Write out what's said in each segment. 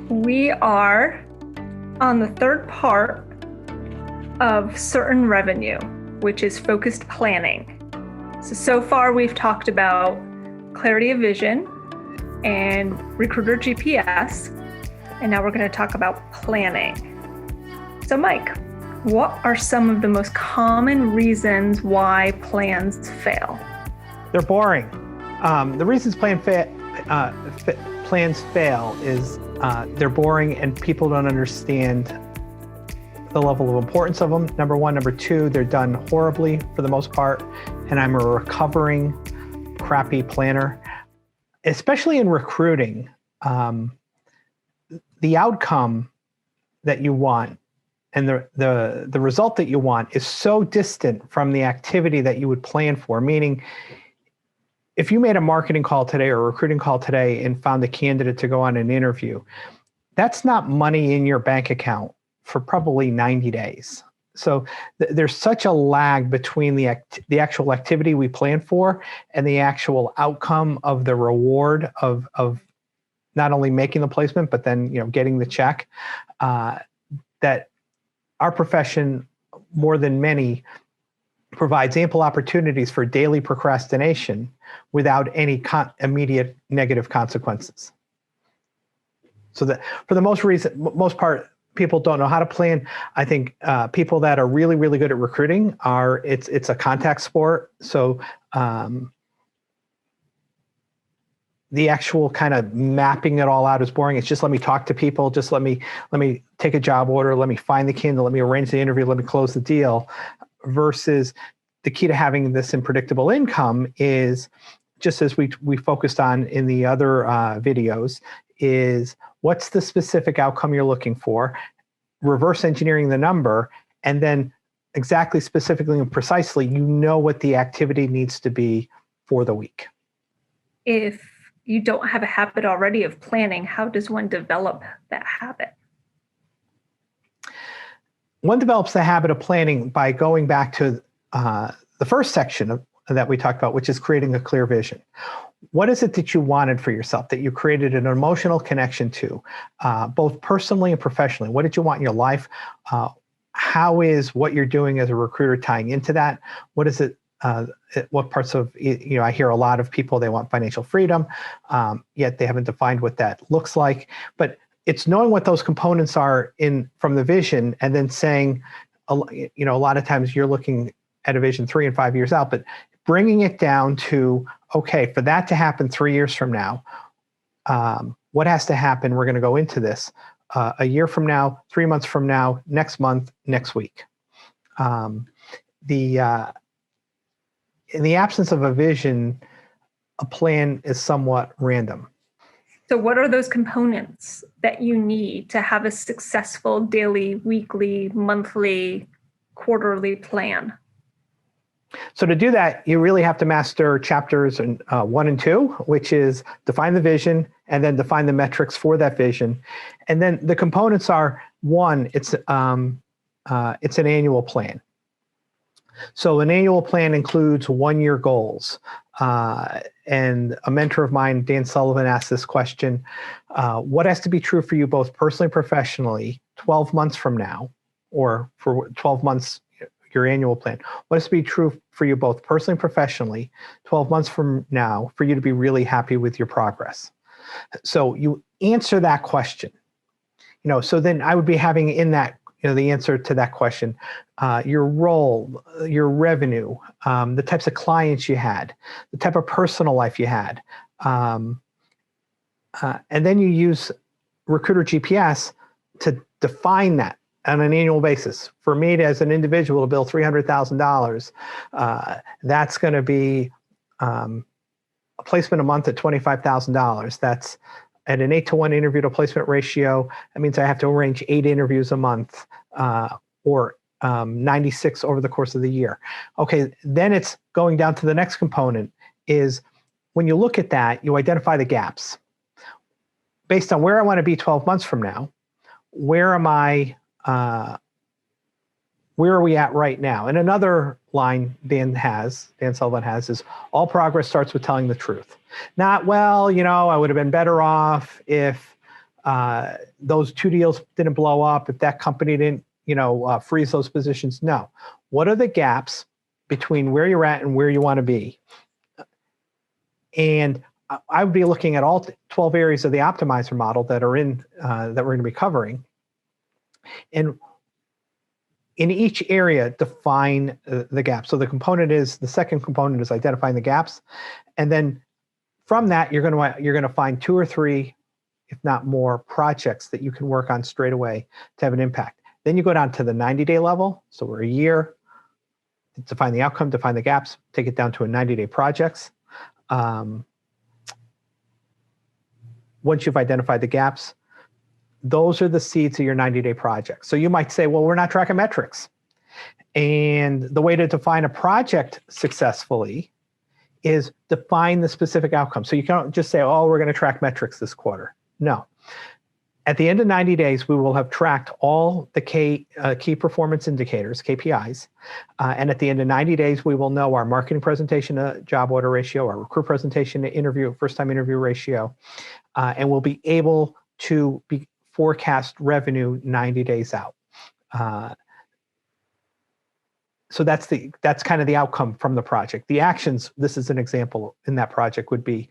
We are on the third part of certain revenue, which is focused planning. So far we've talked about clarity of vision and recruiter GPS, and now we're going to talk about planning. So Mike, what are some of the most common reasons why plans fail? They're boring. The reasons plans fail is they're boring and people don't understand the level of importance of them. Number one. Number two, they're done horribly for the most part. And I'm a recovering crappy planner, especially in recruiting. The outcome that you want and the result that you want is so distant from the activity that you would plan for. Meaning, if you made a marketing call today or a recruiting call today and found a candidate to go on an interview, that's not money in your bank account for probably 90 days. So there's such a lag between the actual activity we plan for and the actual outcome of the reward of not only making the placement, but then getting the check, that our profession, more than many, provides ample opportunities for daily procrastination without any immediate negative consequences. So that for the most part, people don't know how to plan. I think people that are really, really good at recruiting it's a contact sport. So the actual kind of mapping it all out is boring. It's just let me talk to people. Just let me take a job order. Let me find the candidate. Let me arrange the interview. Let me close the deal. Versus the key to having this unpredictable income is, just as we focused on in the other videos, is what's the specific outcome you're looking for, reverse engineering the number, and then exactly, specifically, and precisely, what the activity needs to be for the week. If you don't have a habit already of planning, how does one develop that habit? One develops the habit of planning by going back to the first section that we talked about, which is creating a clear vision. What is it that you wanted for yourself, that you created an emotional connection to, both personally and professionally? What did you want in your life? How is what you're doing as a recruiter tying into that? What is it? What parts of, I hear a lot of people, they want financial freedom, yet they haven't defined what that looks like. But it's knowing what those components are from the vision, and then saying, a lot of times you're looking at a vision 3 and 5 years out, but bringing it down to, okay, for that to happen 3 years from now, what has to happen? We're going to go into this a year from now, 3 months from now, next month, next week. In the absence of a vision, a plan is somewhat random. So what are those components that you need to have a successful daily, weekly, monthly, quarterly plan? So to do that, you really have to master chapters 1 and 2, which is define the vision and then define the metrics for that vision. And then the components are, one, it's an annual plan. So an annual plan includes 1-year goals. And a mentor of mine, Dan Sullivan, asked this question: what has to be true for you both personally and professionally 12 months from now, or for 12 months, your annual plan? What has to be true for you both personally and professionally 12 months from now for you to be really happy with your progress? So you answer that question. So then I would be having in that, the answer to that question, your role, your revenue, the types of clients you had, the type of personal life you had. And then you use Recruiter GPS to define that on an annual basis. For me, as an individual, to bill $300,000, that's going to be a placement a month at $25,000. That's at an 8-to-1 interview to placement ratio. That means I have to arrange 8 interviews a month, or 96 over the course of the year. Okay, then it's going down to the next component is, when you look at that, you identify the gaps. Based on where I want to be 12 months from now, where am I, where are we at right now? And another line Dan Sullivan has is, all progress starts with telling the truth. Not, well, I would have been better off if those 2 deals didn't blow up, if that company didn't, freeze those positions. No. What are the gaps between where you're at and where you want to be? And I would be looking at all 12 areas of the optimizer model that are in that we're going to be covering, and in each area define the gaps. So the second component is identifying the gaps, and then from that you're going to find 2 or 3, if not more, projects that you can work on straight away to have an impact. Then you go down to the 90-day level. So we're a year, define the outcome, define the gaps, take it down to a 90-day projects. Once you've identified the gaps, those are the seeds of your 90-day project. So you might say, well, we're not tracking metrics. And the way to define a project successfully is define the specific outcome. So you can't just say, oh, we're going to track metrics this quarter. No. At the end of 90 days, we will have tracked all the key performance indicators, KPIs. And at the end of 90 days, we will know our marketing presentation to job order ratio, our recruit presentation to interview, first-time interview ratio, and we'll be able to forecast revenue 90 days out. So that's kind of the outcome from the project. The actions, this is an example in that project, would be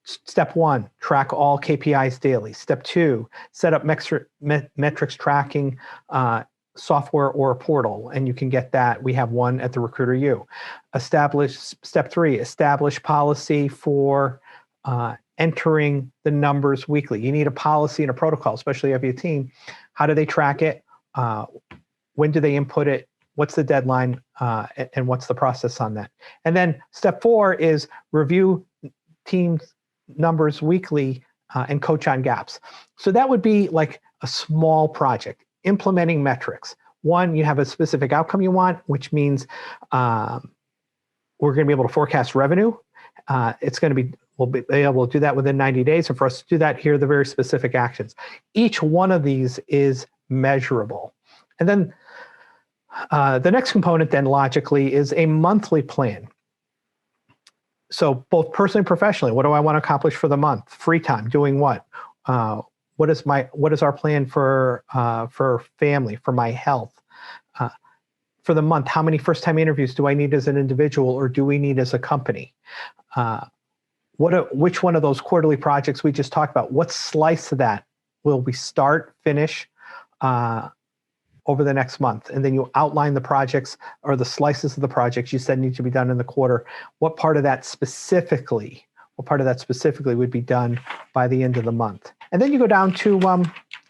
step 1, track all KPIs daily. Step 2, set up metrics tracking software or a portal, and you can get that. We have one at the Recruiter U. Step 3, establish policy for entering the numbers weekly. You need a policy and a protocol, especially if you have a team. How do they track it? When do they input it? What's the deadline? And what's the process on that? And then step 4 is review team numbers weekly and coach on gaps. So that would be like a small project, implementing metrics. 1, you have a specific outcome you want, which means we're going to be able to forecast revenue. We'll be able to do that within 90 days. And for us to do that, here are the very specific actions. Each one of these is measurable. And then the next component then logically is a monthly plan. So both personally and professionally, what do I want to accomplish for the month? Free time, doing what? What is our plan for family, for my health? For the month, how many first-time interviews do I need as an individual, or do we need as a company? Which one of those quarterly projects we just talked about, what slice of that will we start, finish over the next month? And then you outline the projects or the slices of the projects you said need to be done in the quarter. What part of that specifically would be done by the end of the month? And then you go down to,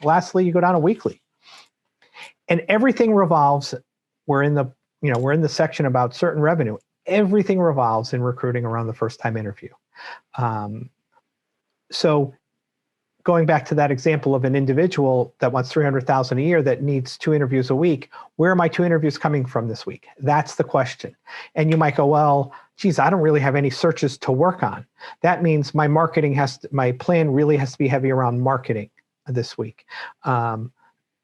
lastly, you go down to weekly. And everything revolves, we're in the section about certain revenue. Everything revolves in recruiting around the first-time interview. So going back to that example of an individual that wants $300,000 a year that needs 2 interviews a week, where are my 2 interviews coming from this week? That's the question. And you might go, well, geez, I don't really have any searches to work on. That means my plan really has to be heavy around marketing this week.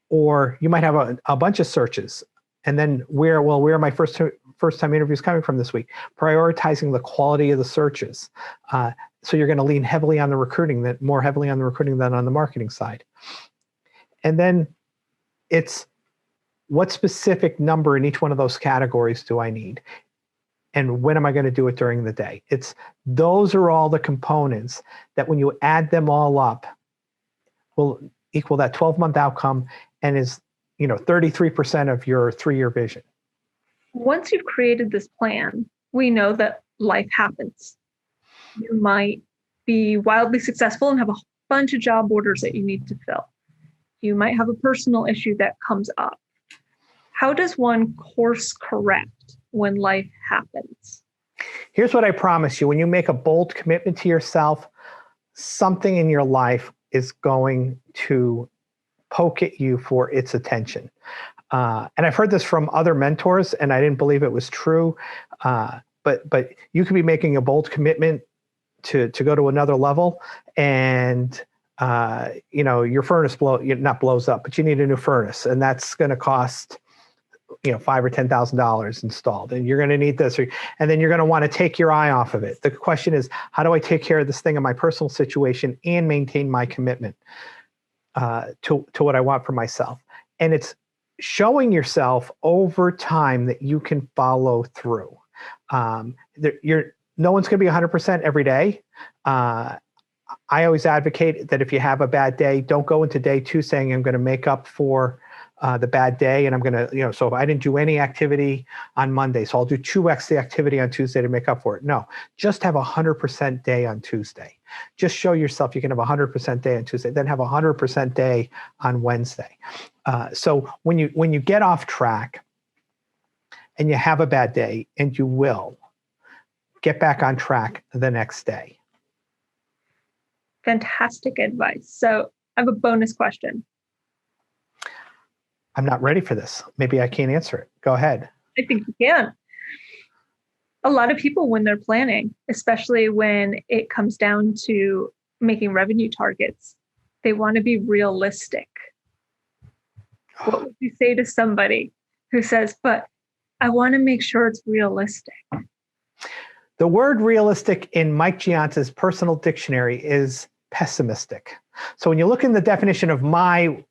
Or you might have a bunch of searches. And then where are my first-time interviews coming from this week? Prioritizing the quality of the searches. So you're going to lean heavily on the recruiting, more heavily on the recruiting than on the marketing side. And then it's what specific number in each one of those categories do I need? And when am I going to do it during the day? Those are all the components that when you add them all up will equal that 12-month outcome and is 33% of your 3-year vision. Once you've created this plan, we know that life happens. You might be wildly successful and have a bunch of job orders that you need to fill. You might have a personal issue that comes up. How does one course correct when life happens? Here's what I promise you. When you make a bold commitment to yourself, something in your life is going to poke at you for its attention. And I've heard this from other mentors, and I didn't believe it was true. But you could be making a bold commitment to go to another level, and your furnace blows up, but you need a new furnace, and that's going to cost $5,000 or $10,000 installed, and you're going to need this, and then you're going to want to take your eye off of it. The question is, how do I take care of this thing in my personal situation and maintain my commitment to what I want for myself? And it's showing yourself over time that you can follow through. No one's going to be 100% every day. I always advocate that if you have a bad day, don't go into day 2 saying I'm going to make up for the bad day, and I'm going to, so if I didn't do any activity on Monday, so I'll do 2x the activity on Tuesday to make up for it. No, just have a 100% day on Tuesday. Just show yourself you can have a 100% day on Tuesday, then have a 100% day on Wednesday. So when you get off track and you have a bad day, and you will, get back on track the next day. Fantastic advice. So I have a bonus question. I'm not ready for this. Maybe I can't answer it. Go ahead. I think you can. A lot of people, when they're planning, especially when it comes down to making revenue targets, they want to be realistic. What would you say to somebody who says, but I want to make sure it's realistic? The word realistic in Mike Gianta's personal dictionary is pessimistic. So when you look in the definition of my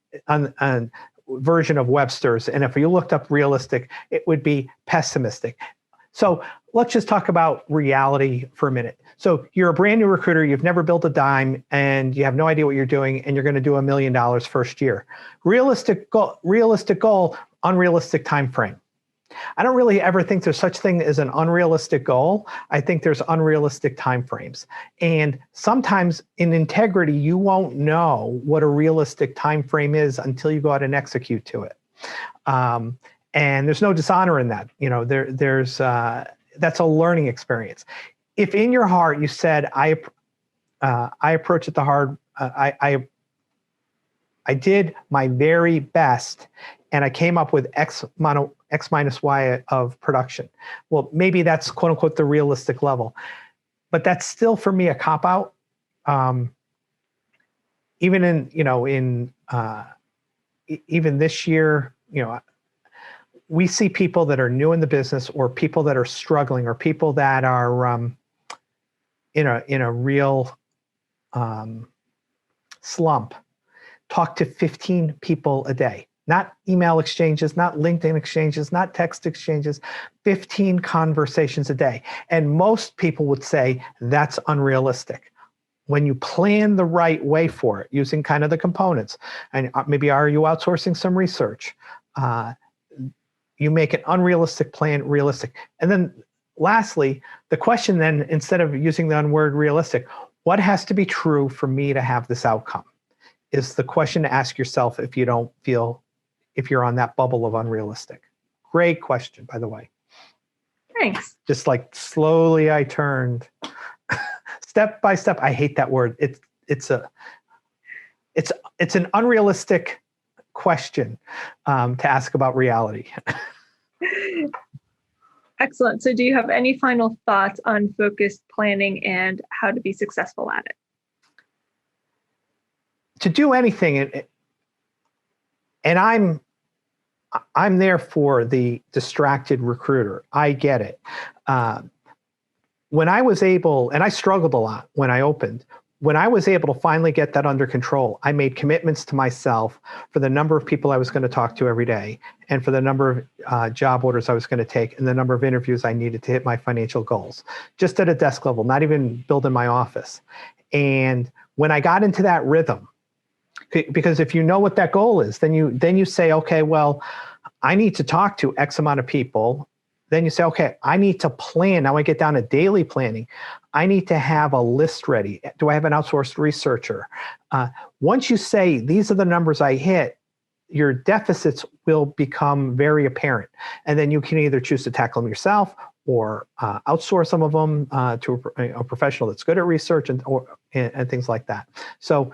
version of Webster's, and if you looked up realistic, it would be pessimistic. So let's just talk about reality for a minute. So you're a brand new recruiter, you've never built a dime, and you have no idea what you're doing, and you're going to do $1 million first year. Realistic goal, unrealistic time frame. I don't really ever think there's such thing as an unrealistic goal. I think there's unrealistic timeframes. And sometimes in integrity, you won't know what a realistic time frame is until you go out and execute to it. And there's no dishonor in that. That's a learning experience. If in your heart you said, I approach it the hard, I did my very best, and I came up with X minus Y of production. Well, maybe that's quote unquote the realistic level, but that's still for me a cop out. Even even this year, we see people that are new in the business, or people that are struggling, or people that are in a real slump. Talk to 15 people a day. Not email exchanges, not LinkedIn exchanges, not text exchanges, 15 conversations a day. And most people would say that's unrealistic. When you plan the right way for it, using kind of the components, and maybe are you outsourcing some research? You make an unrealistic plan realistic. And then lastly, the question then, instead of using the word realistic, what has to be true for me to have this outcome? Is the question to ask yourself if you're on that bubble of unrealistic. Great question, by the way. Thanks. Just like slowly I turned step by step. I hate that word. It's an unrealistic question to ask about reality. Excellent. So do you have any final thoughts on focused planning and how to be successful at it? To do anything, and I'm there for the distracted recruiter. I get it. When I was able, and I struggled a lot when I opened, when I was able to finally get that under control, I made commitments to myself for the number of people I was going to talk to every day, and for the number of job orders I was going to take, and the number of interviews I needed to hit my financial goals, just at a desk level, not even building my office. And when I got into that rhythm, because if you know what that goal is, then you say, okay, well, I need to talk to X amount of people. Then you say, okay, I need to plan. Now I get down to daily planning. I need to have a list ready. Do I have an outsourced researcher? Once you say, these are the numbers I hit, your deficits will become very apparent. And then you can either choose to tackle them yourself, or outsource some of them to a professional that's good at research and things like that. So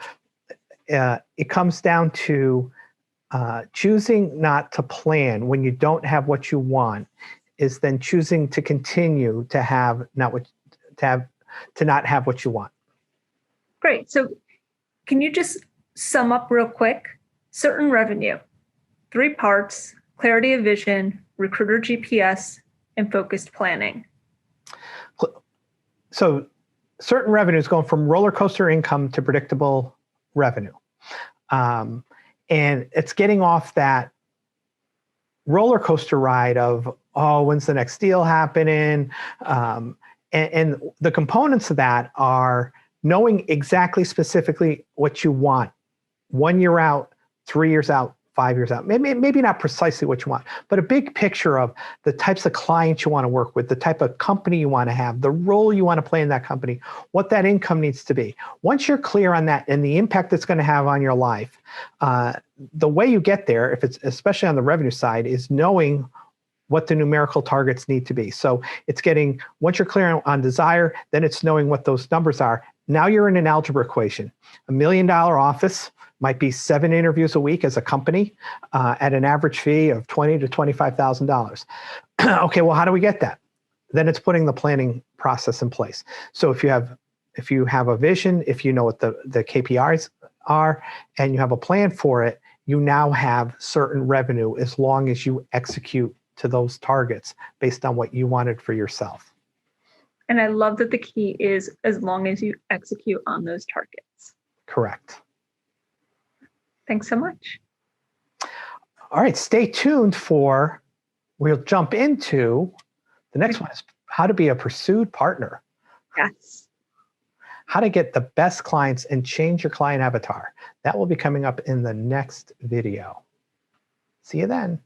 it comes down to choosing not to plan when you don't have what you want, is then choosing to continue to not have what you want. Great. So can you just sum up real quick? Certain revenue, 3 parts, clarity of vision, recruiter GPS, and focused planning. So certain revenues going from roller coaster income to predictable revenue. And it's getting off that roller coaster ride of, oh, when's the next deal happening? And the components of that are knowing exactly specifically what you want 1 year out, 3 years out, 5 years out. Maybe not precisely what you want, but a big picture of the types of clients you want to work with, the type of company you want to have, the role you want to play in that company, what that income needs to be. Once you're clear on that and the impact it's going to have on your life, the way you get there, if it's especially on the revenue side, is knowing what the numerical targets need to be. So it's getting, once you're clear on desire, then it's knowing what those numbers are. Now you're in an algebra equation. $1 million office might be 7 interviews a week as a company at an average fee of $20,000 to $25,000. Okay, well, how do we get that? Then it's putting the planning process in place. So if you have a vision, if you know what the KPIs are, and you have a plan for it, you now have certain revenue as long as you execute to those targets based on what you wanted for yourself. And I love that the key is as long as you execute on those targets. Correct. Thanks so much. All right, stay tuned we'll jump into, the next one is how to be a pursued partner. Yes. How to get the best clients and change your client avatar. That will be coming up in the next video. See you then.